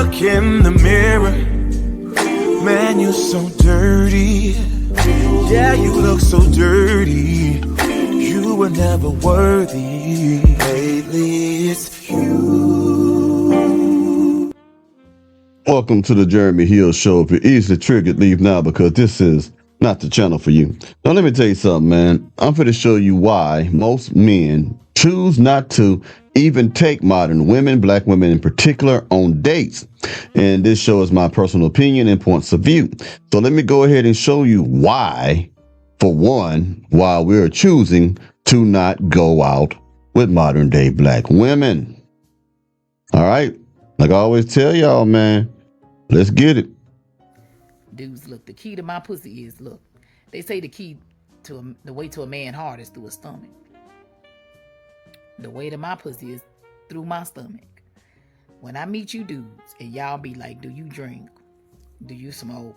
look in the mirror, man, you're so dirty. Yeah, you look so dirty. You were never worthy. Lately, it's you. Welcome to the Jeremy Hill Show. If you're easily triggered, leave now because this is not the channel for you. Now, let me tell you something, man. I'm going to show you why most men choose not to even take modern women, black women in particular, on dates. And this show is my personal opinion and points of view. So let me go ahead and show you why, for one, why we're choosing to not go out with modern day black women. All right. Like I always tell y'all, man, let's get it. Dudes, look, the key to my pussy is, look, they say the key to the way to a man's heart is through his stomach. The way to my pussy is through my stomach. When I meet you dudes and y'all be like, do you drink? Do you smoke?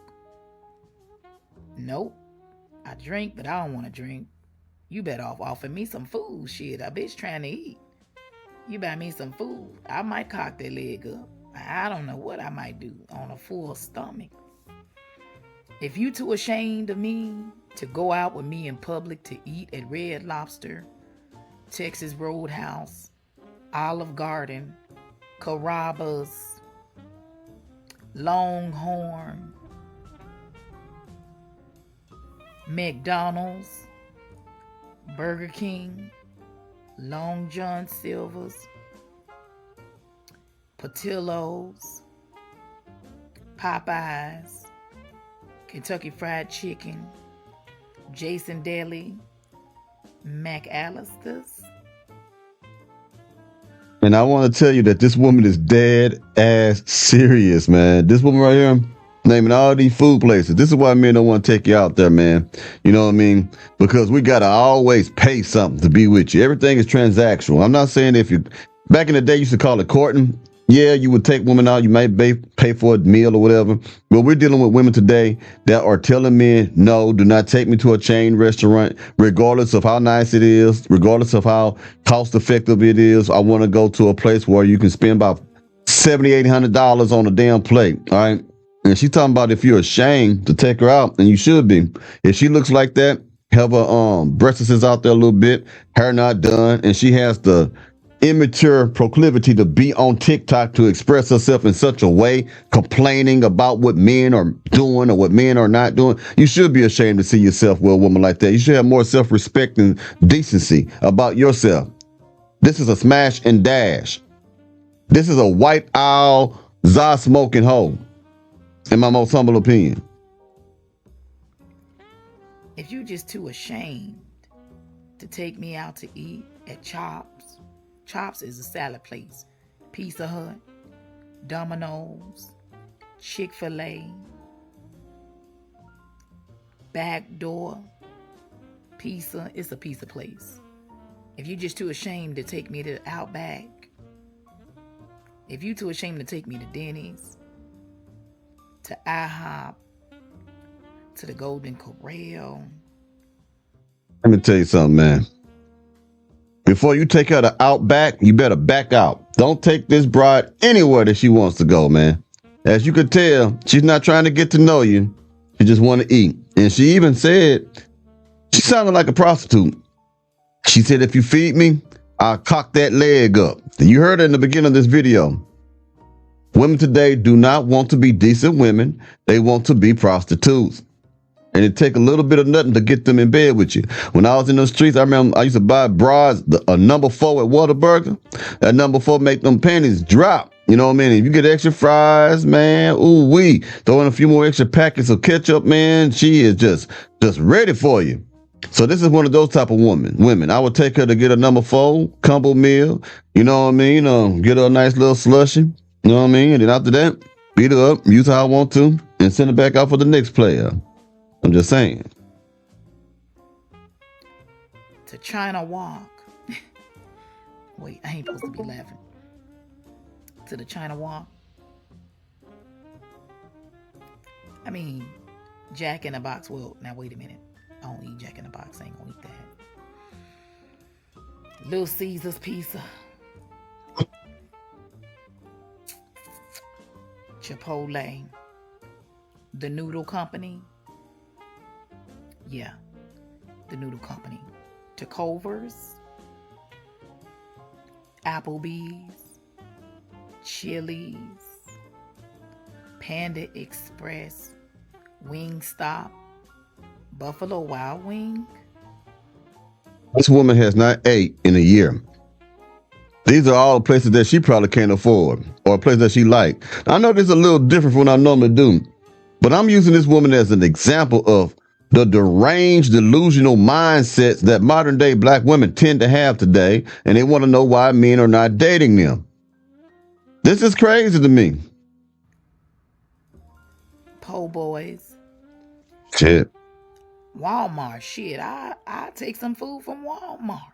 Nope. I drink, but I don't want to drink. You better off offer me some food. Shit, a bitch trying to eat. You buy me some food. I might cock that leg up. I don't know what I might do on a full stomach. If you too ashamed of me to go out with me in public to eat at Red Lobster, Texas Roadhouse, Olive Garden, Carrabba's, Longhorn, McDonald's, Burger King, Long John Silver's, Portillo's, Popeyes, Kentucky Fried Chicken, Jason Deli, McAllister's. And I want to tell you that this woman is dead ass serious, man. This woman right here, naming all these food places. This is why men don't want to take you out there, man. You know what I mean? Because we got to always pay something to be with you. Everything is transactional. I'm not saying if you, back in the day, you used to call it courting. Yeah, you would take women out. You might pay for a meal or whatever. But we're dealing with women today that are telling men, no, do not take me to a chain restaurant, regardless of how nice it is, regardless of how cost effective it is. I want to go to a place where you can spend about $700, $800 on a damn plate. All right. And she's talking about if you're ashamed to take her out, and you should be. If she looks like that, have her breasts is out there a little bit, hair not done, and she has the immature proclivity to be on TikTok to express herself in such a way, complaining about what men are doing or what men are not doing, you should be ashamed to see yourself with a woman like that. You should have more self-respect and decency about yourself. This is a smash and dash. This is a white owl, za smoking hoe, in my most humble opinion. If you just too ashamed to take me out to eat at Chops is a salad place, Pizza Hut, Domino's, Chick-fil-A, Backdoor Pizza, it's a pizza place. If you just too ashamed to take me to Outback, if you too ashamed to take me to Denny's, to IHOP, to the Golden Corral. Let me tell you something, man. Before you take her to Outback, you better back out. Don't take this bride anywhere that she wants to go, man. As you could tell, she's not trying to get to know you. She just want to eat. And she even said, she sounded like a prostitute. She said, if you feed me, I'll cock that leg up. And you heard it in the beginning of this video. Women today do not want to be decent women. They want to be prostitutes. And it take a little bit of nothing to get them in bed with you. When I was in the streets, I remember I used to buy bras, a number 4 at Whataburger. That number 4 make them panties drop. You know what I mean? If you get extra fries, man, ooh wee, throw in a few more extra packets of ketchup, man, she is just ready for you. So this is one of those type of women. I would take her to get a number 4 combo meal. You know what I mean? Get her a nice little slushy. You know what I mean? And then after that, beat her up, use her how I want to, and send her back out for the next player. I'm just saying. To China Walk. Wait, I ain't supposed to be laughing. To the China Walk. I mean, Jack in the Box. Well, now wait a minute. I don't eat Jack in the Box. I ain't gonna eat that. Little Caesar's Pizza. Chipotle, the noodle company. Yeah, the noodle company. Takover's, Applebee's, Chili's, Panda Express, Wingstop, Buffalo Wild Wing. This woman has not ate in a year. These are all places that she probably can't afford or a place that she like. I know this is a little different from what I normally do, but I'm using this woman as an example of the deranged, delusional mindsets that modern day black women tend to have today, and they want to know why men are not dating them. This is crazy to me. Po' boys. Shit. Walmart. Shit, I take some food from Walmart.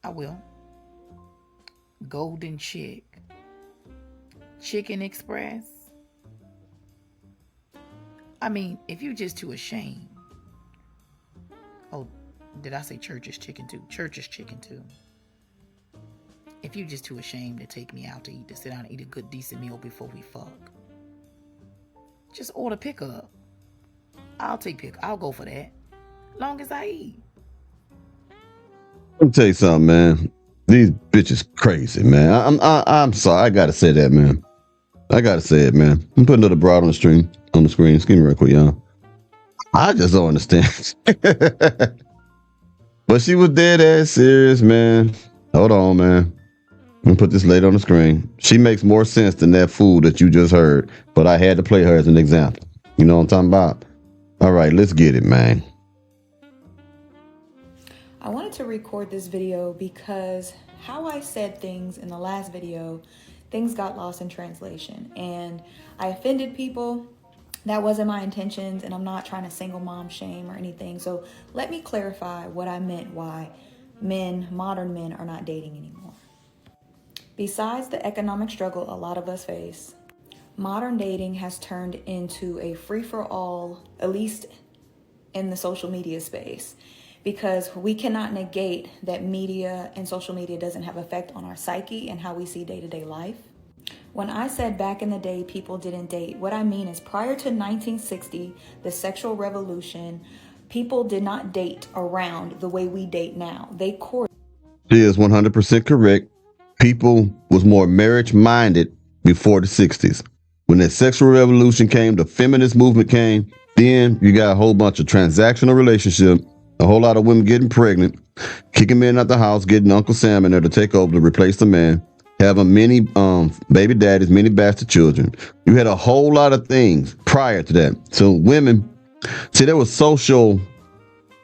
I will. Golden Chick. Chicken Express. I mean, if you're just too ashamed. Oh, did I say Church's Chicken too? Church's Chicken too. If you're just too ashamed to take me out to eat, to sit down and eat a good, decent meal before we fuck, just order pickup. I'll go for that. Long as I eat. Let me tell you something, man. These bitches crazy, man. I'm sorry. I gotta say that, man. I gotta say it, man. I'm putting another broad on the screen. Excuse me real quick, y'all. I just don't understand. But she was dead ass serious, man. Hold on, man. Let me put this lady on the screen. She makes more sense than that fool that you just heard, but I had to play her as an example. You know what I'm talking about? All right, let's get it, man. I wanted to record this video because how I said things in the last video, things got lost in translation and I offended people. That wasn't my intentions, and I'm not trying to single mom shame or anything. So let me clarify what I meant why modern men are not dating anymore. Besides the economic struggle a lot of us face, modern dating has turned into a free-for-all, at least in the social media space, because we cannot negate that media and social media doesn't have effect on our psyche and how we see day-to-day life. When I said back in the day people didn't date, what I mean is prior to 1960, the sexual revolution, people did not date around the way we date now. They courted. She is 100% correct. People was more marriage minded before the 60s. When the sexual revolution came, the feminist movement came, then you got a whole bunch of transactional relationship, a whole lot of women getting pregnant, kicking men out the house, getting Uncle Sam in there to take over to replace the man, having many baby daddies, many bastard children. You had a whole lot of things prior to that. So women, see, there was social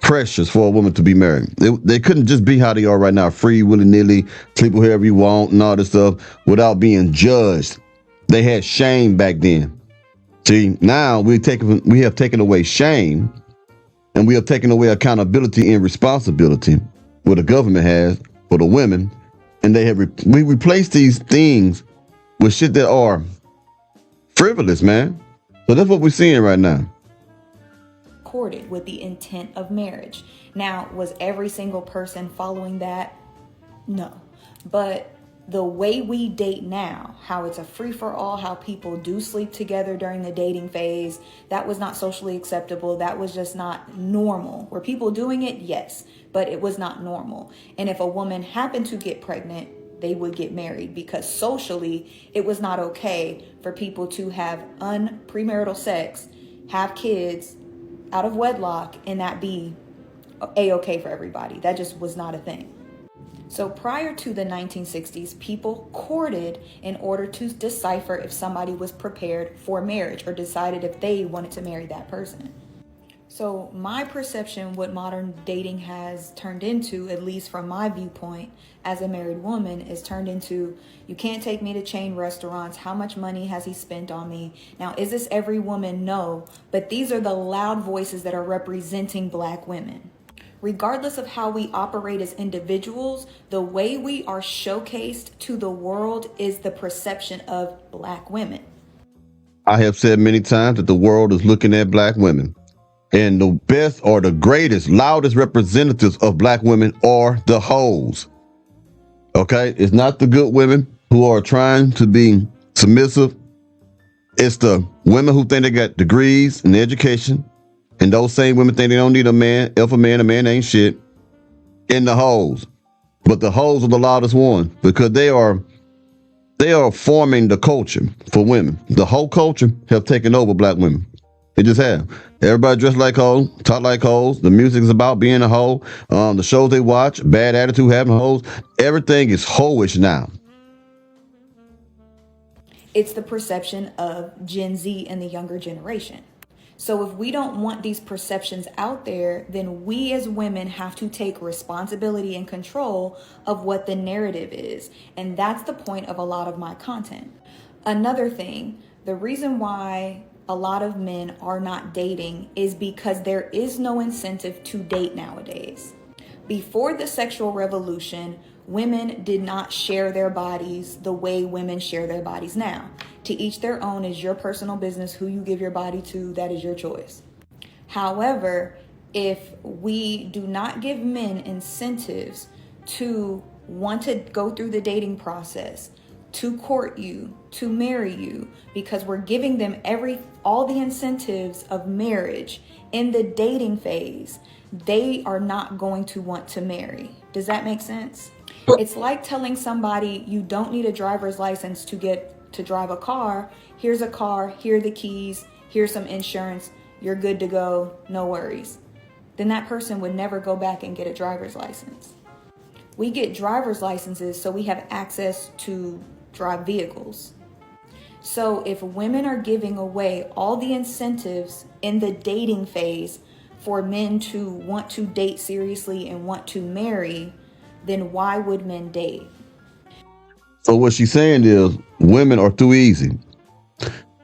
pressures for a woman to be married. They couldn't just be how they are right now, free, willy-nilly, sleep with whoever you want and all this stuff without being judged. They had shame back then. See, now we have taken away shame, and we have taken away accountability and responsibility, what the government has for the women, and we replaced these things with shit that are frivolous, man. So that's what we're seeing right now. Courted with the intent of marriage. Now, was every single person following that? No. But the way we date now, how it's a free-for-all, how people do sleep together during the dating phase, that was not socially acceptable. That was just not normal. Were people doing it? Yes, but it was not normal. And if a woman happened to get pregnant, they would get married because socially it was not okay for people to have premarital sex, have kids out of wedlock, and that be a-okay for everybody. That just was not a thing. So prior to the 1960s, people courted in order to decipher if somebody was prepared for marriage or decided if they wanted to marry that person. So my perception, what modern dating has turned into, at least from my viewpoint as a married woman, is turned into, you can't take me to chain restaurants. How much money has he spent on me? Now, is this every woman? No, but these are the loud voices that are representing Black women. Regardless of how we operate as individuals, the way we are showcased to the world is the perception of Black women. I have said many times that the world is looking at Black women. And the best or the greatest, loudest representatives of Black women are the hoes. Okay? It's not the good women who are trying to be submissive. It's the women who think they got degrees and education, and those same women think they don't need a man. If a man ain't shit. And the hoes, but the hoes are the loudest one because they are forming the culture for women. The whole culture have taken over black women. It just have. Everybody dressed like hoes, talk like hoes. The music is about being a hoe. The shows they watch, bad attitude, having hoes. Everything is hoish now. It's the perception of Gen Z and the younger generation. So if we don't want these perceptions out there, then we as women have to take responsibility and control of what the narrative is. And that's the point of a lot of my content. Another thing, the reason why a lot of men are not dating is because there is no incentive to date nowadays. Before the sexual revolution, women did not share their bodies the way women share their bodies now. To each their own is your personal business. Who you give your body to, that is your choice. However, if we do not give men incentives to want to go through the dating process, to court you, to marry you, because we're giving them all the incentives of marriage in the dating phase, they are not going to want to marry. Does that make sense? It's like telling somebody you don't need a driver's license to drive a car. Here's a car, here are the keys, here's some insurance, you're good to go, no worries. Then that person would never go back and get a driver's license. We get driver's licenses so we have access to drive vehicles. So if women are giving away all the incentives in the dating phase for men to want to date seriously and want to marry, then why would men date? So what she's saying is women are too easy.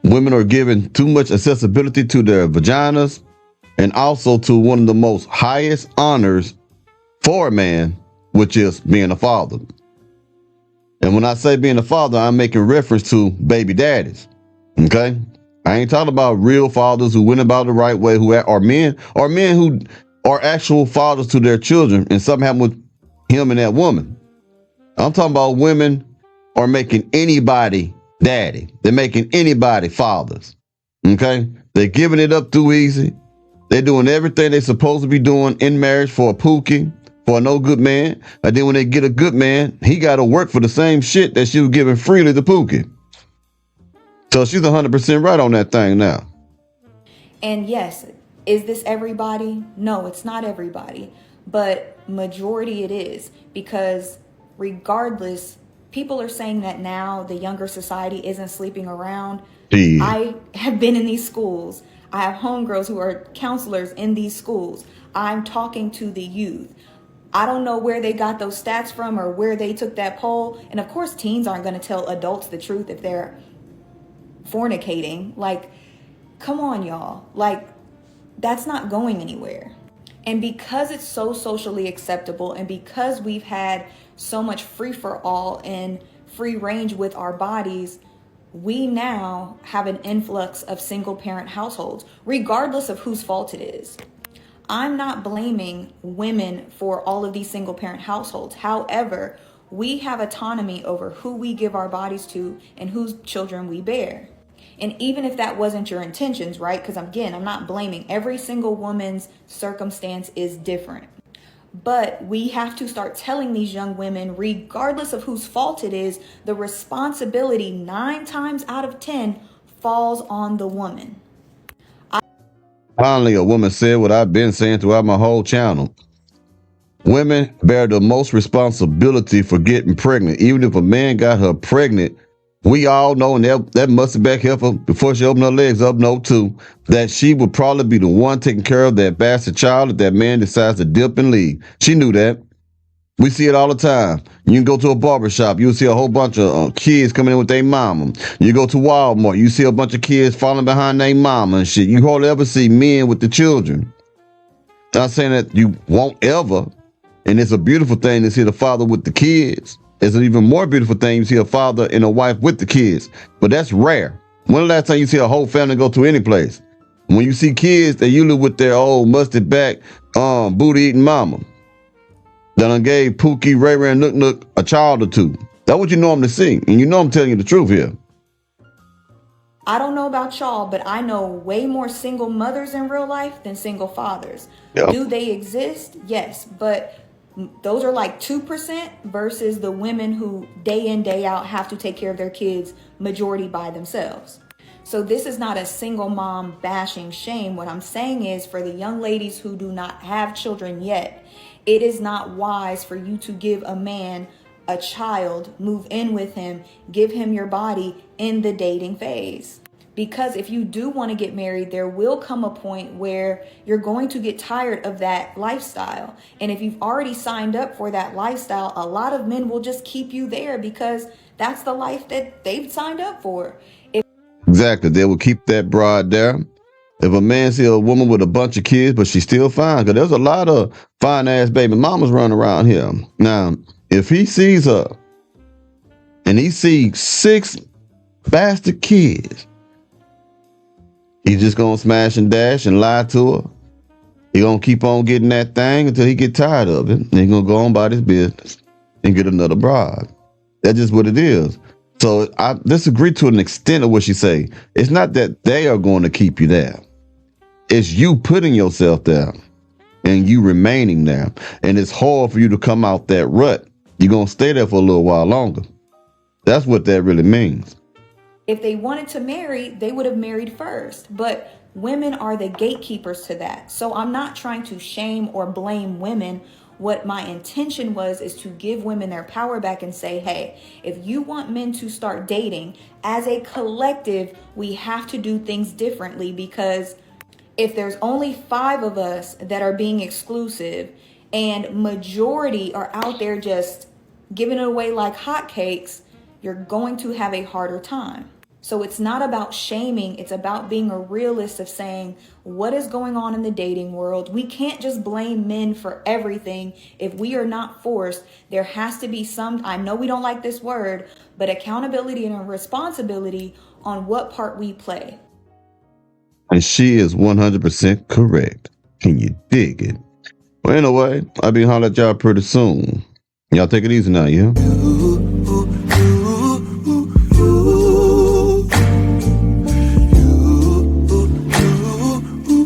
Women are given too much accessibility to their vaginas and also to one of the most highest honors for a man, which is being a father. And when I say being a father, I'm making reference to baby daddies. Okay? I ain't talking about real fathers who went about the right way, who are men who are actual fathers to their children and something happened with him and that woman. I'm talking about women are making anybody daddy. They're making anybody fathers. Okay? They're giving it up too easy. They're doing everything they're supposed to be doing in marriage for a pookie, for a no good man. And then when they get a good man, he got to work for the same shit that she was giving freely to pookie. So she's 100% right on that thing now. And yes, is this everybody? No, it's not everybody. But majority it is, because regardless, people are saying that now the younger society isn't sleeping around. Yeah. I have been in these schools. I have homegirls who are counselors in these schools. I'm talking to the youth. I don't know where they got those stats from or where they took that poll. And of course, teens aren't going to tell adults the truth if they're fornicating. Like, come on, y'all. Like, that's not going anywhere. And because it's so socially acceptable and because we've had so much free for all and free range with our bodies, we now have an influx of single parent households, regardless of whose fault it is. I'm not blaming women for all of these single parent households. However, we have autonomy over who we give our bodies to and whose children we bear. And even if that wasn't your intentions, right? Because again, I'm not blaming. Every single woman's circumstance is different. But we have to start telling these young women, regardless of whose fault it is, the responsibility 9 times out of 10 falls on the woman. Finally, a woman said what I've been saying throughout my whole channel. Women bear the most responsibility for getting pregnant. Even if a man got her pregnant, we all know, and that musty back heifer, before she opened her legs up, know too, that she would probably be the one taking care of that bastard child if that man decides to dip and leave. She knew that. We see it all the time. You can go to a barbershop, you'll see a whole bunch of kids coming in with their mama. You go to Walmart, you see a bunch of kids falling behind their mama and shit. You hardly ever see men with the children. Not saying that you won't ever, and it's a beautiful thing to see the father with the kids. It's an even more beautiful thing you see a father and a wife with the kids, but that's rare. When the last time you see a whole family go to any place? When you see kids, they usually with their old musty back, booty eating mama that done gave Pookie, Ray Ray, and Nook Nook a child or two. That's what you normally see, and you know I'm telling you the truth here. I don't know about y'all, but I know way more single mothers in real life than single fathers. Yeah. Do they exist? Yes, but those are like 2% versus the women who day in, day out have to take care of their kids majority by themselves. So this is not a single mom bashing shame. What I'm saying is, for the young ladies who do not have children yet, it is not wise for you to give a man a child, move in with him, give him your body in the dating phase. Because if you do want to get married, there will come a point where you're going to get tired of that lifestyle. And if you've already signed up for that lifestyle, a lot of men will just keep you there because that's the life that they've signed up for. Exactly. They will keep that broad there. If a man see a woman with a bunch of kids, but she's still fine, because there's a lot of fine ass baby mamas running around here. Now, if he sees her and he sees 6 bastard kids, he's just gonna smash and dash and lie to her. He gonna keep on getting that thing until he get tired of it. And he gonna go on about his business and get another bride. That's just what it is. So I disagree to an extent of what she say. It's not that they are going to keep you there. It's you putting yourself there and you remaining there. And it's hard for you to come out that rut. You're going to stay there for a little while longer. That's what that really means. If they wanted to marry, they would have married first. But women are the gatekeepers to that. So I'm not trying to shame or blame women. What my intention was is to give women their power back and say, hey, if you want men to start dating, as a collective, we have to do things differently, because if there's only 5 of us that are being exclusive and majority are out there just giving it away like hotcakes, you're going to have a harder time. So it's not about shaming. It's about being a realist of saying what is going on in the dating world. We can't just blame men for everything. If we are not forced, there has to be some, I know we don't like this word, but accountability and a responsibility on what part we play. And she is 100% correct. Can you dig it? Well, anyway, I'll be hollering at y'all pretty soon. Y'all take it easy now, yeah?